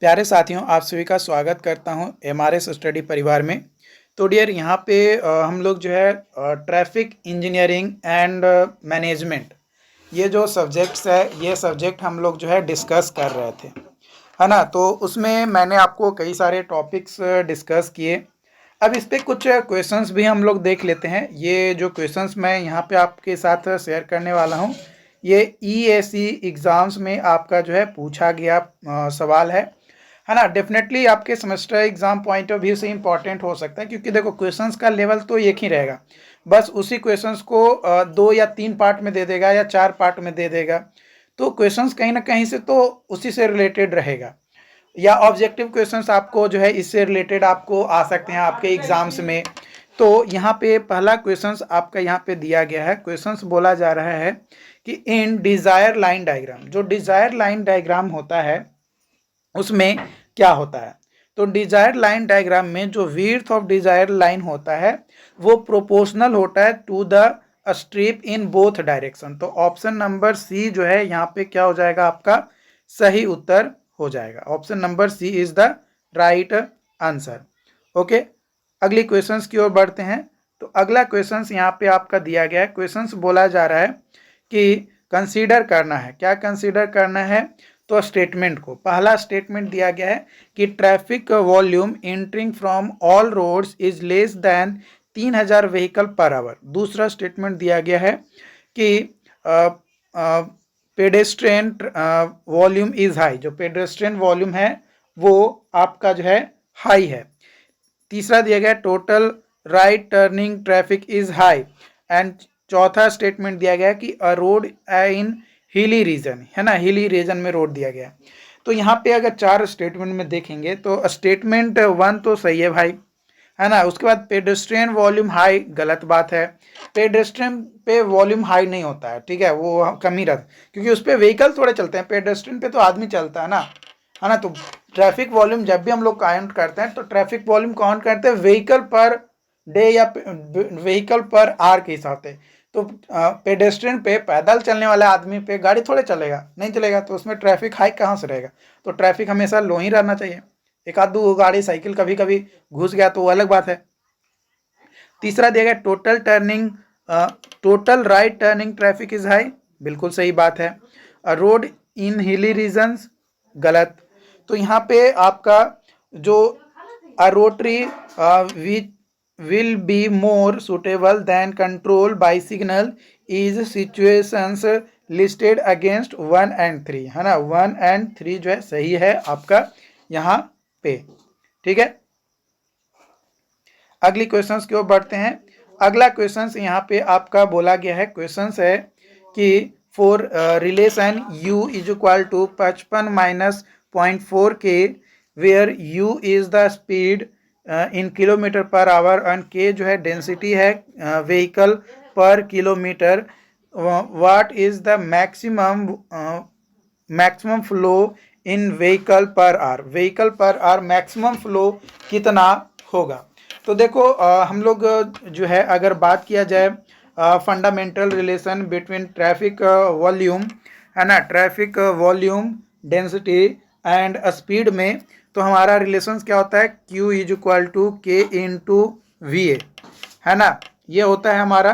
प्यारे साथियों, आप सभी का स्वागत करता हूं एमआरएस स्टडी परिवार में। तो डियर यहाँ पे हम लोग जो है ट्रैफिक इंजीनियरिंग एंड मैनेजमेंट, ये जो सब्जेक्ट्स है, ये सब्जेक्ट हम लोग जो है डिस्कस कर रहे थे, है ना। तो उसमें मैंने आपको कई सारे टॉपिक्स डिस्कस किए। अब इस पे कुछ क्वेश्चंस भी हम लोग देख लेते हैं। ये जो क्वेश्चंस मैं यहाँ पे आपके साथ शेयर करने वाला हूँ, ये ईएसी एग्ज़ाम्स में आपका जो है पूछा गया सवाल है ना। डेफिनेटली आपके semester exam point of view से इंपॉर्टेंट हो सकता है, क्योंकि देखो क्वेश्चंस का लेवल तो एक ही रहेगा, बस उसी क्वेश्चंस को 2 या 3 पार्ट में दे देगा या 4 पार्ट में दे देगा। तो क्वेश्चंस कहीं ना कहीं से तो उसी से रिलेटेड रहेगा, या ऑब्जेक्टिव क्वेश्चंस आपको जो है इससे रिलेटेड आपको आ सकते हैं आपके एग्जाम्स में। तो यहाँ पे पहला क्वेश्चंस आपका यहाँ पे दिया गया है। क्वेश्चंस बोला जा रहा है कि इन डिजायर लाइन डायग्राम, जो डिजायर लाइन डायग्राम होता है उसमें क्या होता है। तो डिजायर लाइन डायग्राम में जो विड्थ ऑफ डिजायर लाइन होता है वो प्रोपोर्शनल होता है to the strip in both direction. तो ऑप्शन नंबर सी जो है यहाँ पे क्या हो जाएगा, आपका सही उत्तर हो जाएगा। Option number C is the right answer. Okay, अगली क्वेश्चंस की ओर बढ़ते हैं। तो अगला क्वेश्चंस यहाँ पे आपका दिया गया है। क्वेश्चंस बोला जा रहा है कि कंसीडर करना है। क्या कंसीडर करना है? तो स्टेटमेंट को, पहला स्टेटमेंट दिया गया है कि traffic volume entering from all roads is less than 3000 vehicle per hour. दूसरा स्टेटमेंट दिया गया है कि पेडेस्ट्रियन वॉल्यूम इज हाई, जो पेडेस्ट्रियन वॉल्यूम है वो आपका जो है हाई है। तीसरा दिया गया total right turning traffic is high. And चौथा स्टेटमेंट दिया गया कि अ रोड इन हिली रीजन, है ना, हिली रीजन में रोड दिया गया। तो यहाँ पे अगर 4 स्टेटमेंट में देखेंगे तो स्टेटमेंट 1 तो सही है भाई, है ना। उसके बाद पेडेस्ट्रियन वॉल्यूम हाई, गलत बात है। पेडेस्ट्रियन पे वॉल्यूम हाई नहीं होता है, ठीक है, वो कम ही रहता, क्योंकि उस पर व्हीकल थोड़े चलते हैं। पेडेस्ट्रियन पे तो आदमी चलता है ना। तो ट्रैफिक वॉल्यूम जब भी हम लोग काउंट करते हैं तो ट्रैफिक वॉल्यूम काउंट करते हैं व्हीकल पर डे या व्हीकल पर आवर के हिसाब से। तो पेडेस्ट्रियन पे, पैदल चलने वाले आदमी पे गाड़ी थोड़े चलेगा, नहीं चलेगा, तो उसमें ट्रैफिक हाई कहाँ से रहेगा। तो ट्रैफिक हमेशा लो ही रहना चाहिए। एक आध दो गाड़ी साइकिल कभी कभी घुस गया तो वो अलग बात है। तीसरा दिया गया total right turning traffic is high, बिल्कुल सही बात है। रोड इन हिली रीजन्स, गलत। तो यहाँ पे आपका जो rotary will be more suitable than control by signal is situations listed against 1 and 3, है ना। 1 and 3 जो है सही है आपका यहाँ पे, ठीक है। अगली क्वेश्चंस की ओर बढ़ते हैं। अगला क्वेश्चंस यहाँ पे आपका बोला गया है, क्वेश्चंस है कि for relation u is equal to 55 minus 0.4 k, where u is the speed in kilometre per hour and k जो है डेंसिटी है vehicle per kilometre, what is the maximum flow in vehicle per hour. Vehicle per hour maximum flow कितना होगा। तो देखो हम लोग जो है अगर बात किया जाए fundamental relation between traffic volume, है ना, traffic volume, density and speed में, तो हमारा रिलेशन क्या होता है, Q इज इक्वल टू के इंटू VA, है ना, ये होता है हमारा,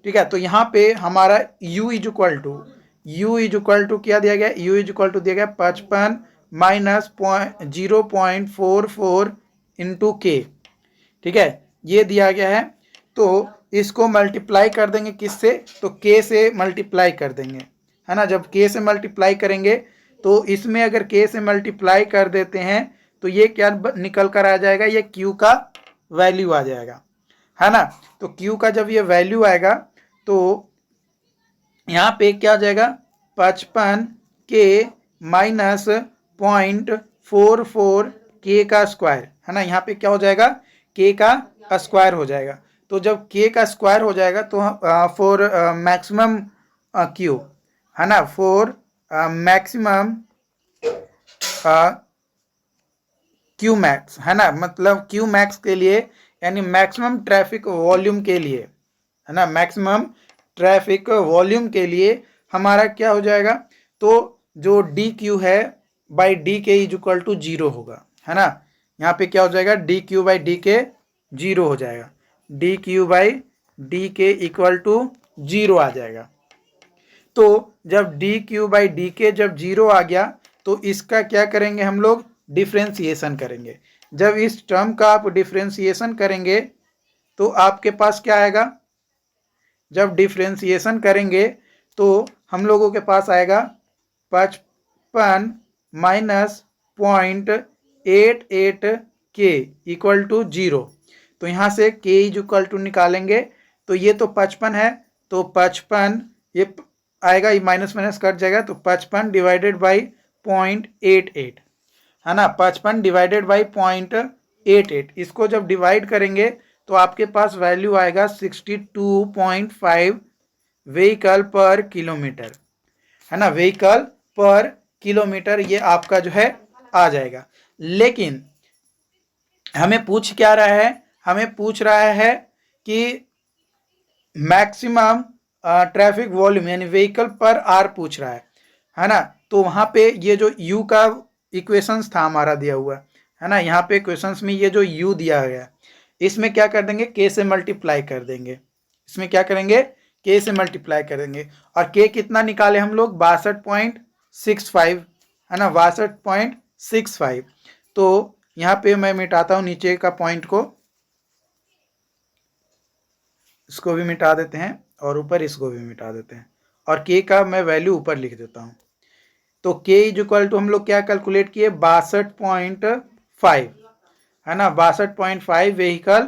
ठीक है। तो यहाँ पे हमारा U इज इक्वल टू क्या दिया गया, U इज इक्वल टू दिया गया 55 माइनस 0.44 इंटू के, ठीक है, ये दिया गया है। तो इसको मल्टीप्लाई कर देंगे किससे, तो K से मल्टीप्लाई कर देंगे, है ना। जब K से मल्टीप्लाई करेंगे तो इसमें अगर K से मल्टीप्लाई कर देते हैं तो ये क्या निकल कर आ जाएगा, ये Q का वैल्यू आ जाएगा, है ना। तो Q का जब ये वैल्यू आएगा तो यहाँ पे क्या आ जाएगा, 55 के माइनस 0.44 के का स्क्वायर, है ना। यहाँ पे क्या हो जाएगा, के का स्क्वायर हो जाएगा। तो जब के का स्क्वायर हो जाएगा तो फॉर मैक्सिमम क्यू, है ना, फॉर मैक्सिमम क्यू मैक्स, है ना, मतलब क्यू मैक्स के लिए, यानी मैक्सिमम ट्रैफिक वॉल्यूम के लिए, है ना, मैक्सिमम ट्रैफिक वॉल्यूम के लिए हमारा क्या हो जाएगा, तो जो डी क्यू है बाई डी के इज इक्वल टू जीरो होगा, है ना। यहाँ पे क्या हो जाएगा, डी क्यू बाई डी के जीरो हो जाएगा, डी क्यू बाई डी के इक्वल टू जीरो आ जाएगा। तो जब डी क्यू बाई डी के जब जीरो आ गया तो इसका क्या करेंगे हम लोग, डिफ्रेंसिएशन करेंगे। जब इस टर्म का आप डिफ्रेंसिएशन करेंगे तो आपके पास क्या आएगा, जब डिफ्रेंसिएशन करेंगे तो हम लोगों के पास आएगा 55 माइनस 0.88 के इक्वल टू जीरो। तो यहाँ से के इज इक्वल टू निकालेंगे तो ये तो 55 है, तो 55 ये आएगा, ये माइनस माइनस कट जाएगा, तो 55 डिवाइडेड बाई 0.88 है ना, 55 डिवाइडेड बाई 0.88। इसको जब डिवाइड करेंगे तो आपके पास वैल्यू आएगा 62.5 व्हीकल पर किलोमीटर, है ना, व्हीकल पर किलोमीटर ये आपका जो है आ जाएगा। लेकिन हमें पूछ क्या रहा है, हमें पूछ रहा है कि मैक्सिमम ट्रैफिक वॉल्यूम यानी व्हीकल पर आर पूछ रहा है ना। तो वहाँ पे ये जो यू का इक्वेशंस था हमारा दिया हुआ है ना, यहाँ पे क्वेश्चंस में ये जो यू दिया गया है इसमें क्या कर देंगे, के से मल्टीप्लाई कर देंगे, इसमें क्या करेंगे, के से मल्टीप्लाई कर देंगे। और के कितना निकाले हम लोग, 62.65 है ना, 62.65। तो यहाँ पे मैं मिटाता हूँ नीचे का पॉइंट को, इसको भी मिटा देते हैं और ऊपर इसको भी मिटा देते हैं, और के का मैं वैल्यू ऊपर लिख देता हूँ। तो के इज इक्वल टू हम लोग क्या कैलकुलेट किए, 62.5 है ना, 62.5 व्हीकल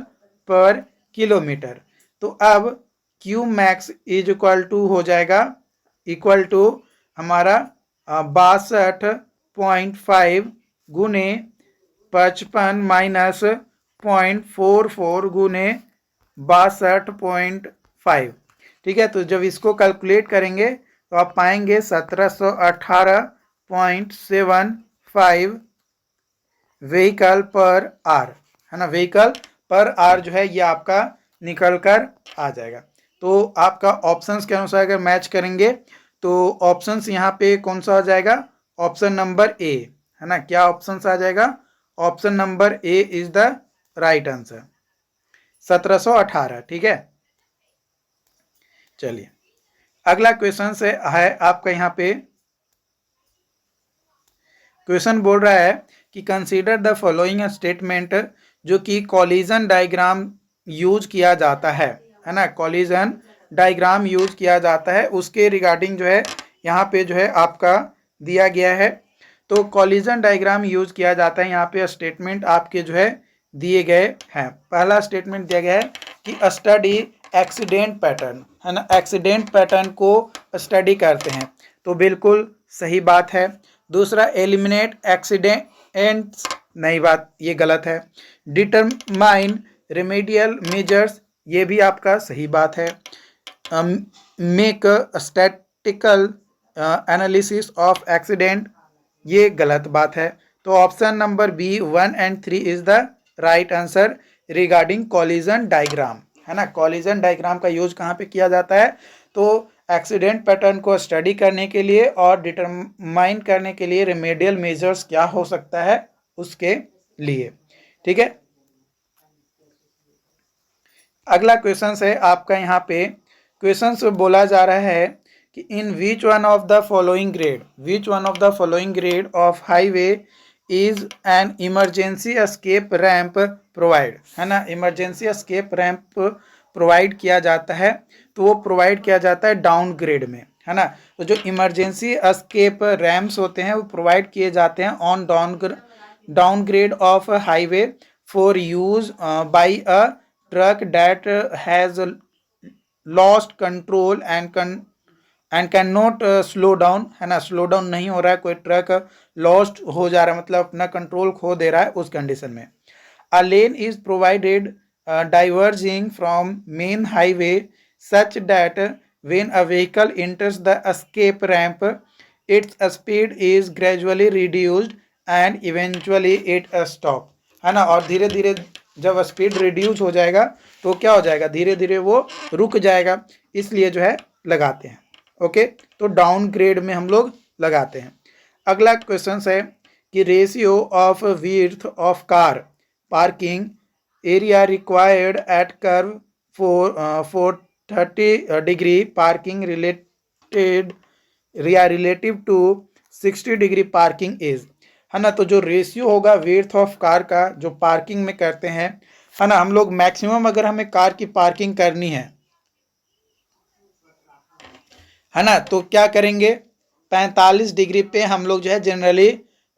पर किलोमीटर। तो अब q max is equal to हो जाएगा, इक्वल टू हमारा 62.5 गुने 55 माइनस 0.44 गुने 62.5। ठीक है, तो जब इसको कैलकुलेट करेंगे तो आप पाएंगे 1718.75 व्हीकल पर आर, है ना, व्हीकल पर आर जो है ये आपका निकल कर आ जाएगा। तो आपका ऑप्शंस के अनुसार अगर मैच करेंगे तो ऑप्शंस यहाँ पे कौन सा आ जाएगा, ऑप्शन नंबर ए, है ना, क्या ऑप्शंस आ जाएगा, option number A is the right answer, 1718। ठीक है, चलिए अगला क्वेश्चन से है आपका, यहाँ पे क्वेश्चन बोल रहा है कि कंसीडर द फॉलोइंग स्टेटमेंट, जो कि कॉलिजन डायग्राम यूज किया जाता है ना, कॉलिजन डायग्राम यूज किया जाता है उसके रिगार्डिंग जो है यहाँ पे जो है आपका दिया गया है। तो कॉलिजन डायग्राम यूज किया जाता है, यहाँ पे स्टेटमेंट आपके जो है दिए गए हैं। पहला स्टेटमेंट दिया गया है कि स्टडी एक्सीडेंट पैटर्न, है ना, एक्सीडेंट पैटर्न को स्टडी करते हैं, तो बिल्कुल सही बात है। दूसरा, एलिमिनेट एक्सीडेंट्स, नई बात, ये गलत है। डिटरमाइन रेमेडियल मेजर्स, ये भी आपका सही बात है। Make statical analysis of accident, ये गलत बात है। तो option number B 1 and 3 is the right answer regarding collision diagram, है ना। कॉलिजन डायग्राम का यूज कहाँ पे किया जाता है, तो एक्सीडेंट पैटर्न को स्टडी करने के लिए और डिटरमाइन करने के लिए रेमेडियल मेजर्स क्या हो सकता है उसके लिए। ठीक है, अगला क्वेश्चन है आपका, यहाँ पे क्वेश्चन बोला जा रहा है कि in which one of the following grade, which one of the following grade of highway is an emergency escape ramp provide, है ना, इमरजेंसी एस्केप रैंप प्रोवाइड किया जाता है, तो वो प्रोवाइड किया जाता है डाउन ग्रेड में, है ना। तो जो इमरजेंसी एस्केप रैम्प्स होते हैं वो प्रोवाइड किए जाते हैं on down grade of highway for use by a truck that has lost control and can not slow down, है ना, स्लो डाउन नहीं हो रहा है, कोई ट्रक लॉस्ट हो जा रहा है, मतलब अपना कंट्रोल खो दे रहा है, उस कंडीशन में a lane is provided diverging from main highway such that when a vehicle enters the escape ramp its speed is gradually reduced and eventually it stop, है ना। और धीरे धीरे जब स्पीड रिड्यूस हो जाएगा तो क्या हो जाएगा, धीरे धीरे वो रुक जाएगा, इसलिए जो है लगाते हैं। ओके, तो डाउन ग्रेड में हम लोग लगाते हैं। अगला क्वेश्चन है कि ratio of width of car parking area required at curve for 30 degree parking relative to 60 degree parking is, है ना। तो जो रेशियो होगा विड्थ ऑफ कार का जो पार्किंग में करते हैं, है ना, हम लोग मैक्सिमम अगर हमें कार की पार्किंग करनी है ना, तो क्या करेंगे, 45 डिग्री पे हम लोग जो है जनरली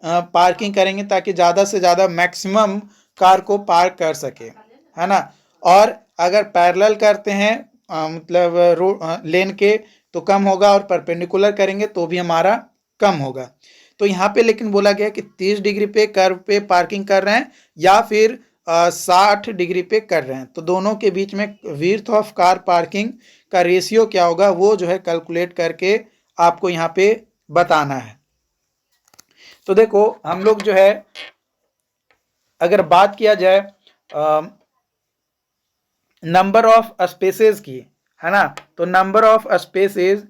पार्किंग करेंगे ताकि ज़्यादा से ज़्यादा मैक्सिमम कार को पार्क कर सके, है ना। और अगर पैरेलल करते हैं मतलब रोड लेन के तो कम होगा, और परपेंडिकुलर करेंगे तो भी हमारा कम होगा। तो यहाँ पे लेकिन बोला गया कि 30 डिग्री पे कर्व पे पार्किंग कर रहे हैं या फिर 60 डिग्री पे कर रहे हैं, तो दोनों के बीच में विड्थ ऑफ कार पार्किंग का रेशियो क्या होगा वो जो है कैलकुलेट करके आपको यहाँ पे बताना है। तो देखो हम लोग जो है अगर बात किया जाए नंबर ऑफ स्पेसेस की, है ना, तो number of spaces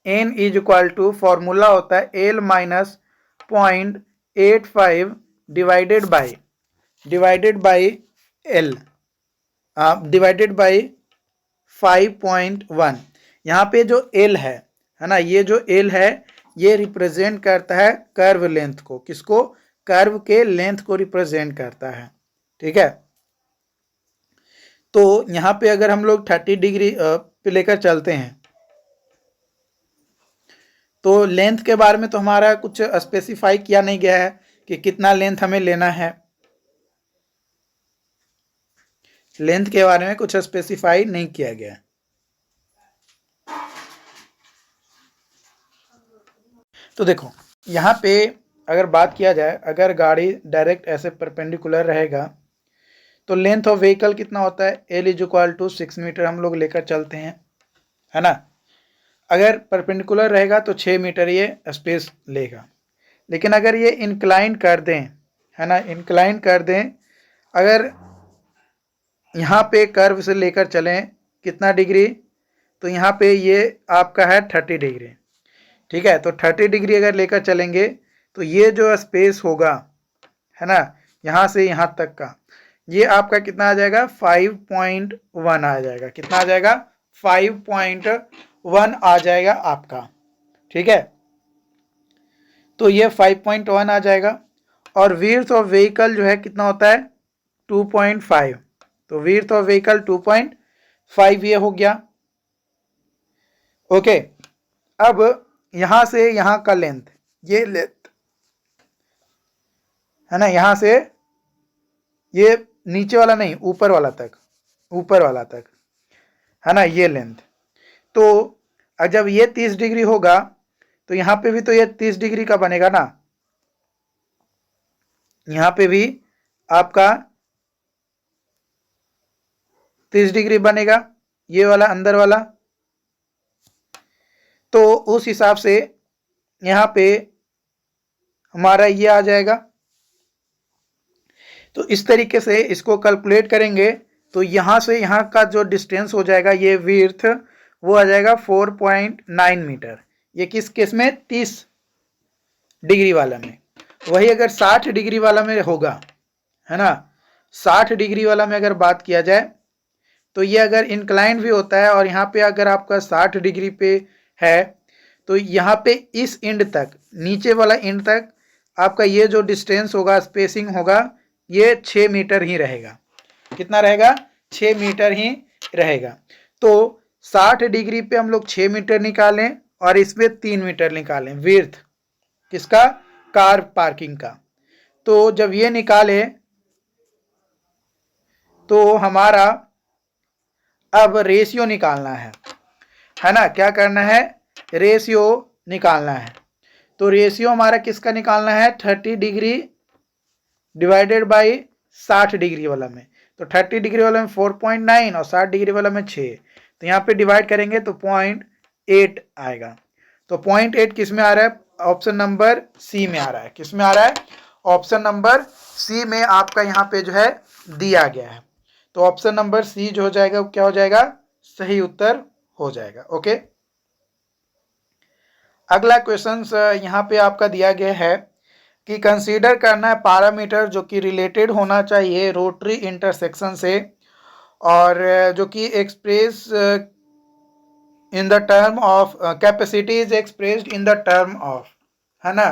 n is equal to formula होता है l minus 0.85 divided by l divided by 5.1। यहाँ पे जो l है ना, ये जो l है ये रिप्रेजेंट करता है कर्व लेंथ को, किसको, कर्व के लेंथ को रिप्रेजेंट करता है, ठीक है। तो यहाँ पे अगर हम लोग 30 डिग्री पे लेकर चलते हैं तो लेंथ के बारे में तो हमारा कुछ स्पेसिफाई किया नहीं गया है कि कितना लेंथ हमें लेना है, लेंथ के बारे में कुछ स्पेसिफाई नहीं किया गया है। तो देखो यहाँ पे अगर बात किया जाए, अगर गाड़ी डायरेक्ट ऐसे परपेंडिकुलर रहेगा तो लेंथ ऑफ व्हीकल कितना होता है, L is equal to 6 metre हम लोग लेकर चलते हैं, है ना। अगर परपेंडिकुलर रहेगा तो 6 मीटर ये स्पेस लेगा, लेकिन अगर ये इंक्लाइन कर दें, है ना, इंक्लाइन कर दें, अगर यहाँ पे कर्व से लेकर चलें कितना डिग्री, तो यहाँ पे ये आपका है 30 डिग्री, ठीक है। तो 30 डिग्री अगर लेकर चलेंगे तो ये जो स्पेस होगा, है ना, यहाँ से यहाँ तक का, ये आपका कितना आ जाएगा, 5.1 आ जाएगा, कितना आ जाएगा, 5.1 आ जाएगा आपका, ठीक है। तो ये 5.1 आ जाएगा, और विड्थ ऑफ व्हीकल जो है कितना होता है, 2.5, तो विड्थ ऑफ व्हीकल 2.5 ये हो गया, ओके। अब यहां से यहां का लेंथ, ये लेंथ है ना, यहां से ये नीचे वाला नहीं, ऊपर वाला तक, है ना, ये लेंथ। तो जब ये 30 डिग्री होगा तो यहाँ पे भी तो ये 30 डिग्री का बनेगा ना, यहाँ पे भी आपका 30 डिग्री बनेगा, ये वाला अंदर वाला। तो उस हिसाब से यहाँ पे हमारा ये आ जाएगा। तो इस तरीके से इसको कैलकुलेट करेंगे तो यहाँ से यहाँ का जो डिस्टेंस हो जाएगा, ये विड्थ वो आ जाएगा 4.9 मीटर, ये किस केस में, 30 डिग्री वाला में। वही अगर 60 डिग्री वाला में होगा, है ना, 60 डिग्री वाला में अगर बात किया जाए तो ये अगर इंक्लाइन भी होता है और यहाँ पे अगर आपका 60 डिग्री पे है तो यहाँ पे इस एंड तक, नीचे वाला एंड तक आपका ये जो डिस्टेंस होगा, स्पेसिंग होगा, ये 6 मीटर ही रहेगा, कितना रहेगा, 6 मीटर ही रहेगा। तो 60 डिग्री पे हम लोग 6 मीटर निकालें और इसमें 3 मीटर निकालें विड्थ किसका, कार पार्किंग का। तो जब ये निकाले तो हमारा अब रेशियो निकालना है ना, क्या करना है, रेशियो निकालना है। तो रेशियो हमारा किसका निकालना है, 30 डिग्री डिवाइडेड बाई 60 डिग्री वाला में। तो 30 डिग्री वाला में 4.9 और 60 डिग्री वाला में 6, तो यहाँ पे डिवाइड करेंगे तो 0.8 आएगा। तो 0.8 किस में आ रहा है, ऑप्शन नंबर सी में आ रहा है, किस में आ रहा है, ऑप्शन नंबर सी में आपका यहाँ पे जो है दिया गया है। तो ऑप्शन नंबर सी जो हो जाएगा क्या हो जाएगा, सही उत्तर हो जाएगा, ओके। अगला क्वेश्चन यहाँ पे आपका दिया गया है कि कंसीडर करना है पैरामीटर जो कि रिलेटेड होना चाहिए रोटरी इंटरसेक्शन से, और जो कि express in the term of capacity is expressed in the term of, है ना।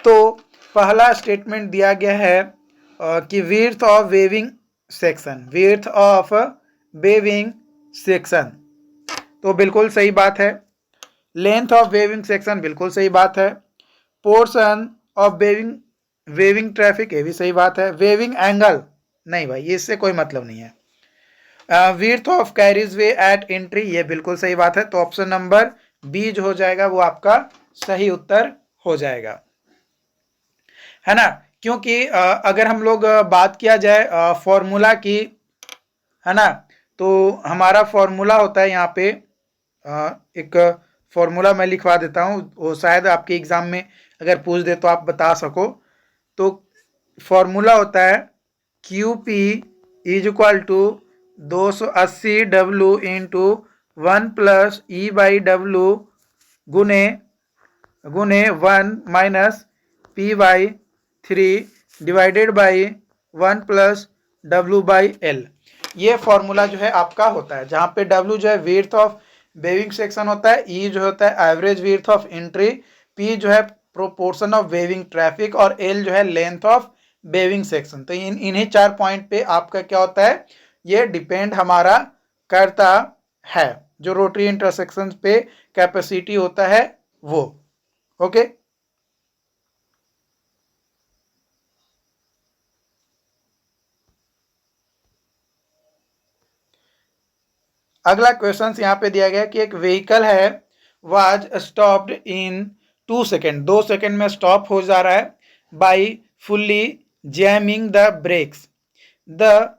तो पहला स्टेटमेंट दिया गया है कि width of weaving section, width of weaving section, तो बिल्कुल सही बात है। लेंथ ऑफ वेविंग सेक्शन, बिल्कुल सही बात है। पोर्शन ऑफ वेविंग ट्रैफिक, ये भी सही बात है। वेविंग एंगल, नहीं भाई ये इससे कोई मतलब नहीं है। Width of carriage way at entry, ये बिल्कुल सही बात है। तो ऑप्शन नंबर बी जो हो जाएगा वो आपका सही उत्तर हो जाएगा, है ना। क्योंकि अगर हम लोग बात किया जाए फॉर्मूला की, है ना, तो हमारा फॉर्मूला होता है यहाँ पे एक फॉर्मूला मैं लिखवा देता हूँ, वो शायद आपके एग्जाम में अगर पूछ दे तो आप बता सको। तो फॉर्मूला होता है QP is equal to 280 W into 1 plus E/W गुने 1 minus P/3 divided by 1 plus W/L। ये फॉर्मूला जो है आपका होता है, जहाँ पे W जो है विड्थ ऑफ वेविंग सेक्शन होता है, E जो होता है average width of entry, P जो है प्रोपोर्शन ऑफ वेविंग ट्रैफिक, और L जो है लेंथ ऑफ वेविंग सेक्शन। तो इन्हीं 4 पॉइंट पे आपका क्या होता है, ये डिपेंड हमारा करता है, जो रोटरी इंटरसेक्शन पे कैपेसिटी होता है वो। ओके, अगला क्वेश्चन यहाँ पे दिया गया कि एक व्हीकल है was stopped in 2 second, 2 second में स्टॉप हो जा रहा है by fully jamming the brakes, the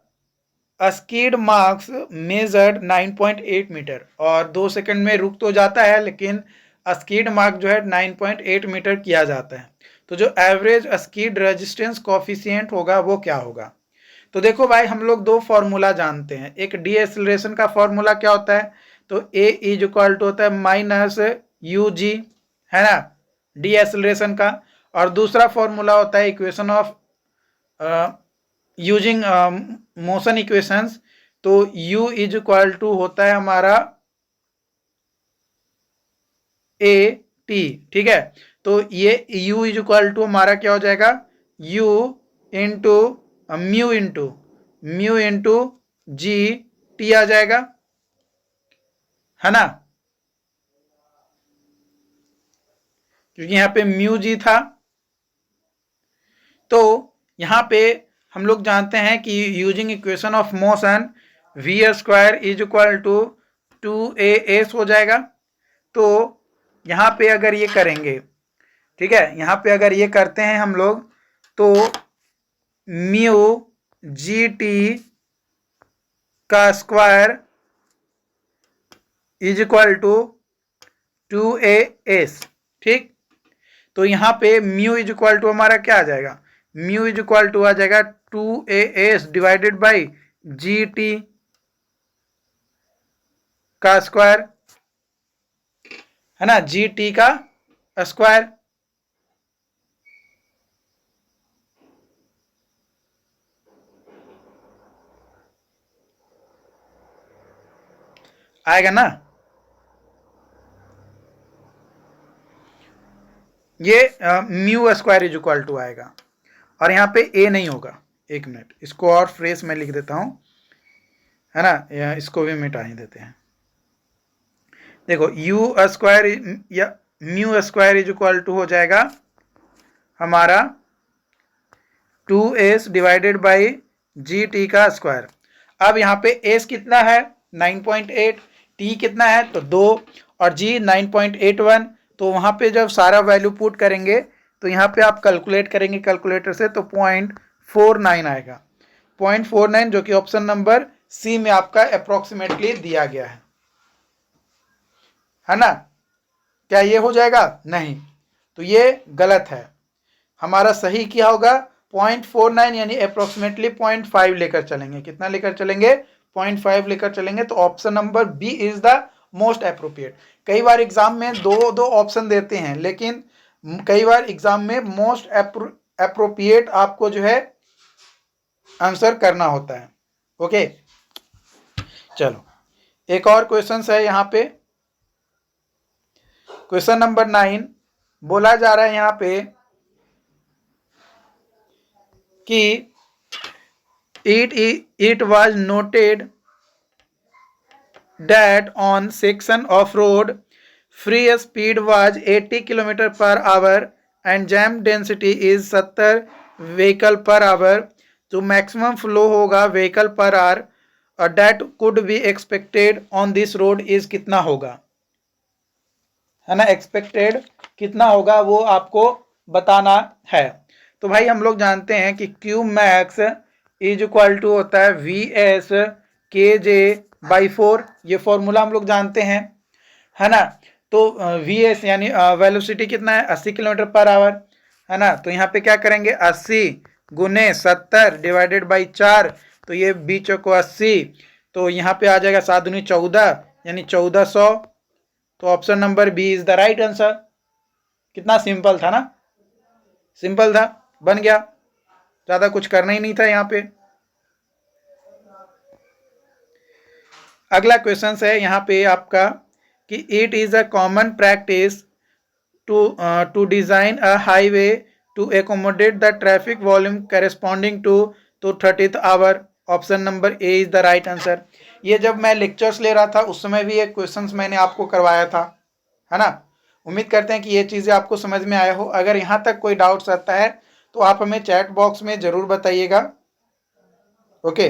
skid marks measured 9.8 metre, और 2 सेकंड में रुक तो जाता है लेकिन स्कीड मार्क जो है 9.8 मीटर किया जाता है। तो जो एवरेज स्कीड रेजिस्टेंस कोफिशिएंट होगा वो क्या होगा। तो देखो भाई हम लोग दो फॉर्मूला जानते हैं, एक डी एक्सेलरेशन का फॉर्मूला क्या होता है, तो ए इज इक्वल टू होता है माइनस UG, है ना, डी एक्सेलरेशन का, और दूसरा फॉर्मूला होता है equation of using motion equations, तो U इज इक्वल टू होता है हमारा AT, ठीक है। तो ये U इज इक्वल टू हमारा क्या हो जाएगा, U into mu into GT आ जाएगा, है ना, क्योंकि यहाँ पे μg था। तो यहाँ पे हम लोग जानते हैं कि using equation of motion V² is equal to 2AS हो जाएगा। तो यहाँ पे अगर ये करेंगे, ठीक है, यहाँ पे अगर ये करते हैं हम लोग, तो μgt का square is equal to 2AS, ठीक। तो यहाँ पे म्यू इज इक्वल टू हमारा क्या आ जाएगा, म्यू इज इक्वल टू आ जाएगा 2AS डिवाइडेड बाई GT का स्क्वायर, है ना, GT का स्क्वायर। आएगा ना, ये mu square is equal to आएगा, और यहाँ पे ए नहीं होगा। एक मिनट, इसको और फ्रेश में लिख देता हूँ, है ना, इसको भी मिटा ही देते हैं। देखो यू स्क्वायर या mu square is equal to हो जाएगा हमारा 2S डिवाइडेड बाई GT का स्क्वायर। अब यहाँ पे S कितना है 9.8, T कितना है तो 2, और G 9.81। तो वहाँ पे जब सारा वैल्यू पुट करेंगे तो यहाँ पे आप कैलकुलेट करेंगे कैलकुलेटर से, तो 0.49 आएगा, 0.49, जो कि ऑप्शन नंबर सी में आपका अप्रोक्सीमेटली दिया गया है ना। क्या ये हो जाएगा, नहीं, तो ये गलत है। हमारा सही क्या होगा 0.49, यानी अप्रोक्सीमेटली 0.5 लेकर चलेंगे। कितना लेकर चलेंगे, 0.5 लेकर चलेंगे। तो option number B is the most appropriate. कई बार एग्जाम में दो ऑप्शन देते हैं, लेकिन कई बार एग्जाम में मोस्ट अप्रोप्रिएट आपको जो है आंसर करना होता है। ओके, चलो एक और क्वेश्चन है यहाँ पे। क्वेश्चन नंबर 9 बोला जा रहा है यहाँ पे कि it was noted that on section of road free speed was 80 km/h and jam density is 70 vehicle per hour, तो maximum flow होगा vehicle per hour that could be expected on this road is कितना होगा, है ना। Expected कितना होगा वो आपको बताना है। तो भाई हम लोग जानते हैं कि Q max is equal to होता है वी एस के जे बाई 4, ये फॉर्मूला हम लोग जानते हैं, है ना। तो वी एस यानी वेलोसिटी कितना है 80 किलोमीटर पर आवर, है ना। तो यहाँ पे क्या करेंगे 80 गुने 70 डिवाइडेड बाई 4, तो ये 20 को 80, तो यहाँ पे आ जाएगा 7 दूनी 14 यानी 1400। तो option number B is the right answer. कितना सिंपल था ना, सिंपल था, बन गया, ज्यादा कुछ करना ही नहीं था यहाँ पे। अगला क्वेश्चन है यहाँ पे आपका कि it is a common practice to design a highway to accommodate the traffic volume corresponding to 30th hour. Option number A is the right answer. ये जब मैं लेक्चर्स ले रहा था उस समय भी ये क्वेश्चंस मैंने आपको करवाया था, है ना। उम्मीद करते हैं कि ये चीज़ें आपको समझ में आया हो। अगर यहाँ तक कोई डाउट्स आता है तो आप हमें चैट बॉक्स में ज़रूर बताइएगा। ओके।